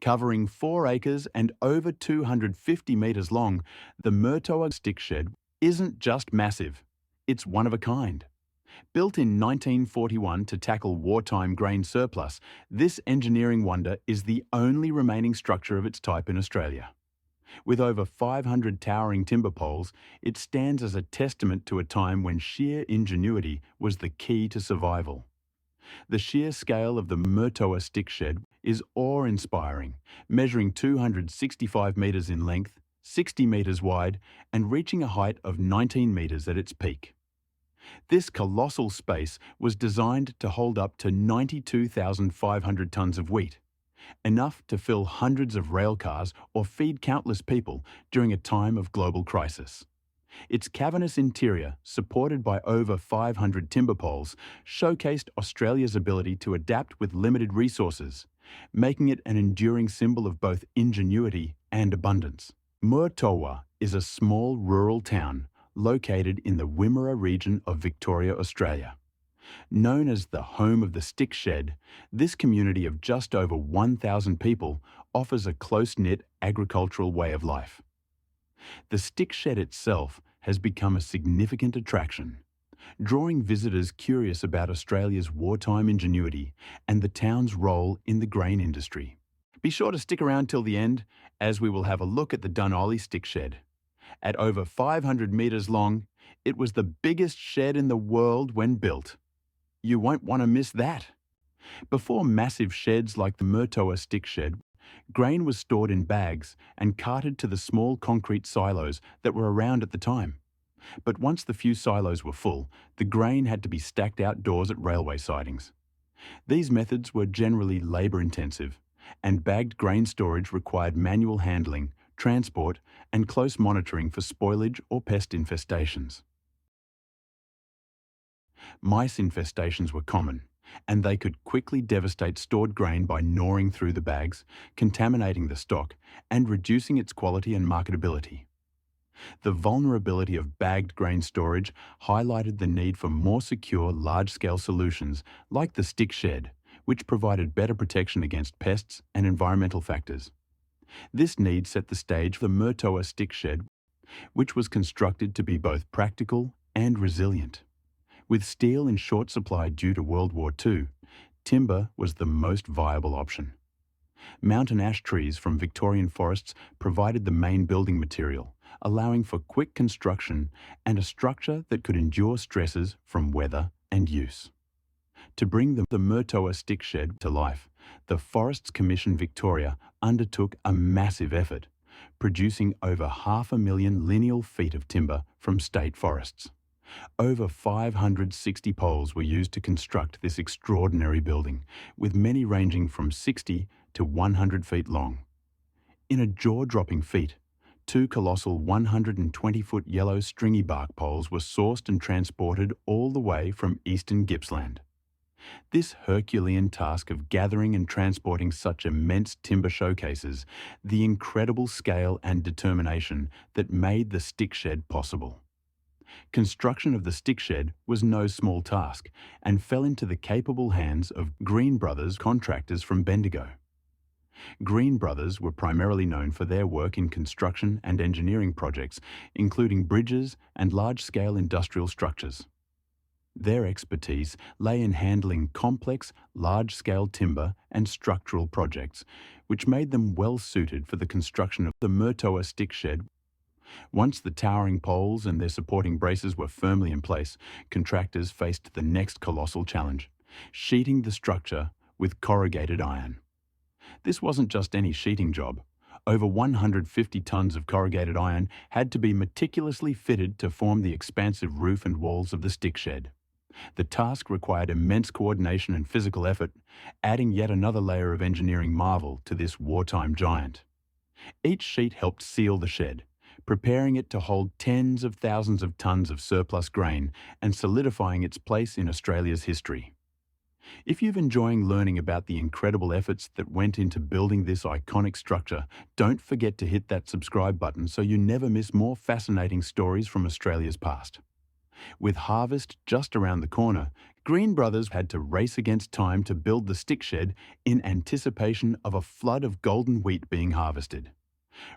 Covering 4 acres and over 250 metres long, the Murtoa Stick Shed isn't just massive, it's one of a kind. Built in 1941 to tackle wartime grain surplus, this engineering wonder is the only remaining structure of its type in Australia. With over 500 towering timber poles, it stands as a testament to a time when sheer ingenuity was the key to survival. The sheer scale of the Murtoa Stick Shed is awe-inspiring, measuring 265 metres in length, 60 metres wide, and reaching a height of 19 metres at its peak. This colossal space was designed to hold up to 92,500 tonnes of wheat, enough to fill hundreds of rail cars or feed countless people during a time of global crisis. Its cavernous interior, supported by over 500 timber poles, showcased Australia's ability to adapt with limited resources, making it an enduring symbol of both ingenuity and abundance. Murtoa is a small rural town located in the Wimmera region of Victoria, Australia. Known as the home of the Stick Shed, this community of just over 1,000 people offers a close-knit agricultural way of life. The Stick Shed itself has become a significant attraction, drawing visitors curious about Australia's wartime ingenuity and the town's role in the grain industry. Be sure to stick around till the end, as we will have a look at the Dunolly Stick Shed. At over 500 metres long, it was the biggest shed in the world when built. You won't want to miss that. Before massive sheds like the Murtoa Stick Shed, grain was stored in bags and carted to the small concrete silos that were around at the time. But once the few silos were full, the grain had to be stacked outdoors at railway sidings. These methods were generally labour-intensive, and bagged grain storage required manual handling, transport, and close monitoring for spoilage or pest infestations. Mice infestations were common, and they could quickly devastate stored grain by gnawing through the bags, contaminating the stock, and reducing its quality and marketability. The vulnerability of bagged grain storage highlighted the need for more secure, large-scale solutions like the Stick Shed, which provided better protection against pests and environmental factors. This need set the stage for the Murtoa Stick Shed, which was constructed to be both practical and resilient. With steel in short supply due to World War II, timber was the most viable option. Mountain ash trees from Victorian forests provided the main building material, allowing for quick construction and a structure that could endure stresses from weather and use. To bring the Murtoa Stick Shed to life, the Forests Commission Victoria undertook a massive effort, producing over 500,000 lineal feet of timber from state forests. Over 560 poles were used to construct this extraordinary building, with many ranging from 60 to 100 feet long. In a jaw-dropping feat, 2 colossal 120-foot yellow stringy bark poles were sourced and transported all the way from eastern Gippsland. This Herculean task of gathering and transporting such immense timber showcases the incredible scale and determination that made the Stick Shed possible. Construction of the Stick Shed was no small task and fell into the capable hands of Green Brothers contractors from Bendigo. Green Brothers were primarily known for their work in construction and engineering projects, including bridges and large-scale industrial structures. Their expertise lay in handling complex, large-scale timber and structural projects, which made them well-suited for the construction of the Murtoa Stick Shed. Once the towering poles and their supporting braces were firmly in place, contractors faced the next colossal challenge: sheeting the structure with corrugated iron. This wasn't just any sheeting job. Over 150 tonnes of corrugated iron had to be meticulously fitted to form the expansive roof and walls of the Stick Shed. The task required immense coordination and physical effort, adding yet another layer of engineering marvel to this wartime giant. Each sheet helped seal the shed, preparing it to hold tens of thousands of tonnes of surplus grain and solidifying its place in Australia's history. If you've enjoying learning about the incredible efforts that went into building this iconic structure, don't forget to hit that subscribe button so you never miss more fascinating stories from Australia's past. With harvest just around the corner, Green brothers had to race against time to build the stick shed in anticipation of a flood of golden wheat being harvested.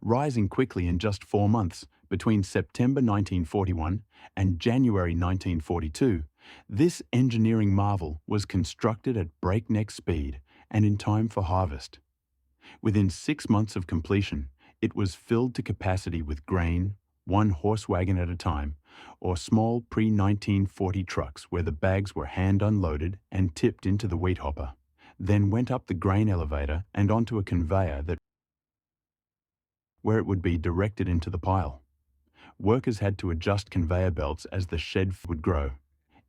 Rising quickly in just 4 months, between September 1941 and January 1942, this engineering marvel was constructed at breakneck speed and in time for harvest. Within 6 months of completion, it was filled to capacity with grain, one horse wagon at a time, or small pre-1940 trucks where the bags were hand unloaded and tipped into the wheat hopper, then went up the grain elevator and onto a conveyor where it would be directed into the pile. Workers had to adjust conveyor belts as the shed would grow.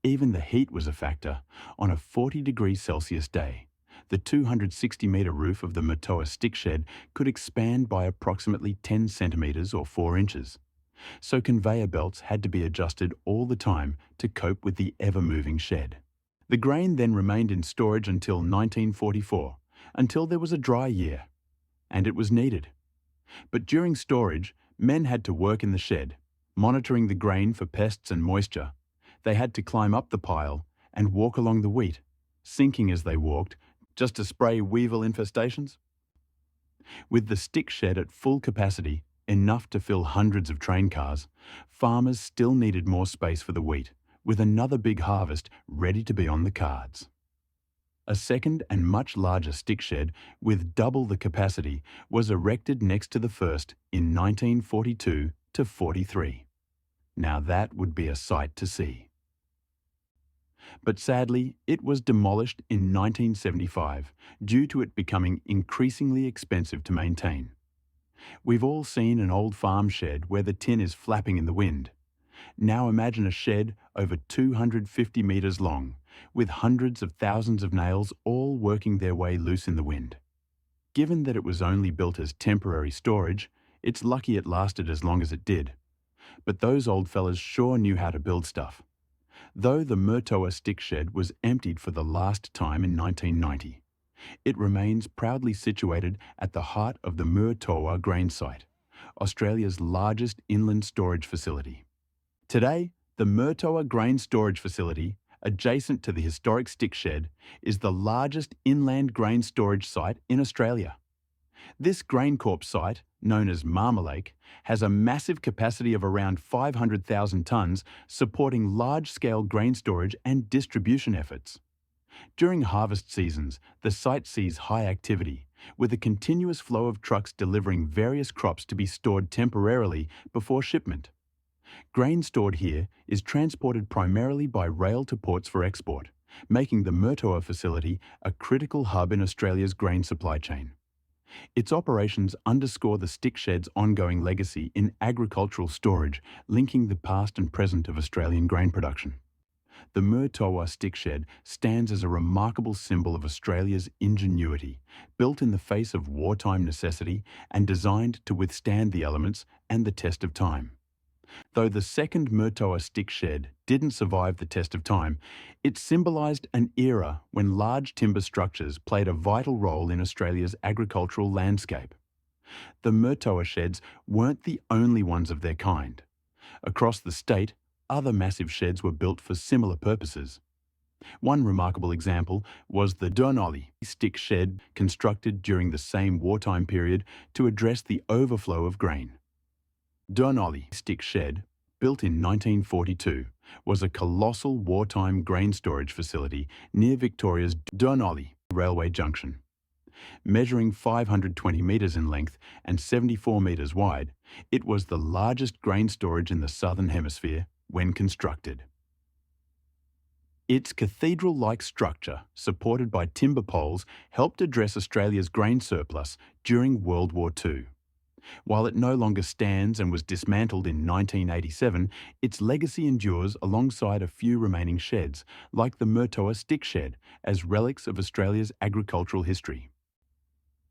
Even the heat was a factor. On a 40-degree-Celsius day, the 260-metre roof of the Murtoa Stick Shed could expand by approximately 10 centimetres or 4 inches. So conveyor belts had to be adjusted all the time to cope with the ever-moving shed. The grain then remained in storage until 1944, until there was a dry year, and it was needed. But during storage, men had to work in the shed, monitoring the grain for pests and moisture. They had to climb up the pile and walk along the wheat, sinking as they walked, just to spray weevil infestations. With the stick shed at full capacity, enough to fill hundreds of train cars, farmers still needed more space for the wheat, with another big harvest ready to be on the cards. A second and much larger stick shed with double the capacity was erected next to the first in 1942 to 43. Now that would be a sight to see. But sadly, it was demolished in 1975 due to it becoming increasingly expensive to maintain. We've all seen an old farm shed where the tin is flapping in the wind. Now imagine a shed over 250 metres long, with hundreds of thousands of nails all working their way loose in the wind. Given that it was only built as temporary storage, it's lucky it lasted as long as it did. But those old fellas sure knew how to build stuff. Though the Murtoa Stick Shed was emptied for the last time in 1990, it remains proudly situated at the heart of the Murtoa grain site, Australia's largest inland storage facility. Today, the Murtoa Grain Storage Facility, adjacent to the historic Stick Shed, is the largest inland grain storage site in Australia. This GrainCorp site, known as Marmalake, has a massive capacity of around 500,000 tonnes, supporting large-scale grain storage and distribution efforts. During harvest seasons, the site sees high activity, with a continuous flow of trucks delivering various crops to be stored temporarily before shipment. Grain stored here is transported primarily by rail to ports for export, making the Murtoa facility a critical hub in Australia's grain supply chain. Its operations underscore the stick shed's ongoing legacy in agricultural storage, linking the past and present of Australian grain production. The Murtoa Stick Shed stands as a remarkable symbol of Australia's ingenuity, built in the face of wartime necessity and designed to withstand the elements and the test of time. Though the second Murtoa Stick Shed didn't survive the test of time, it symbolised an era when large timber structures played a vital role in Australia's agricultural landscape. The Murtoa sheds weren't the only ones of their kind. Across the state, other massive sheds were built for similar purposes. One remarkable example was the Dunolly Stick Shed, constructed during the same wartime period to address the overflow of grain. Dunolly Stick Shed, built in 1942, was a colossal wartime grain storage facility near Victoria's Dunolly railway junction. Measuring 520 metres in length and 74 metres wide, it was the largest grain storage in the Southern Hemisphere when constructed. Its cathedral-like structure, supported by timber poles, helped address Australia's grain surplus during World War II. While it no longer stands and was dismantled in 1987, its legacy endures alongside a few remaining sheds, like the Murtoa Stick Shed, as relics of Australia's agricultural history.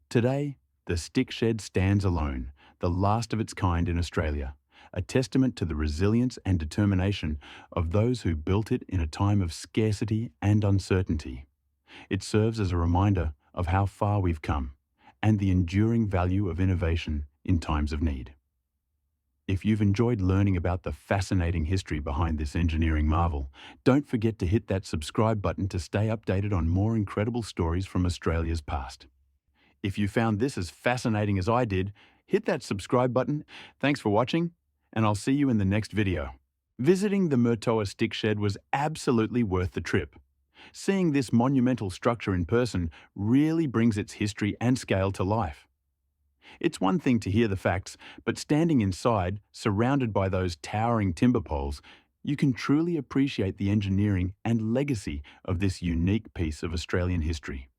Today, the Stick Shed stands alone, the last of its kind in Australia, a testament to the resilience and determination of those who built it in a time of scarcity and uncertainty. It serves as a reminder of how far we've come and the enduring value of innovation in times of need. If you've enjoyed learning about the fascinating history behind this engineering marvel, don't forget to hit that subscribe button to stay updated on more incredible stories from Australia's past. If you found this as fascinating as I did, hit that subscribe button. Thanks for watching, and I'll see you in the next video. Visiting the Murtoa Stick Shed was absolutely worth the trip. Seeing this monumental structure in person really brings its history and scale to life. It's one thing to hear the facts, but standing inside, surrounded by those towering timber poles, you can truly appreciate the engineering and legacy of this unique piece of Australian history.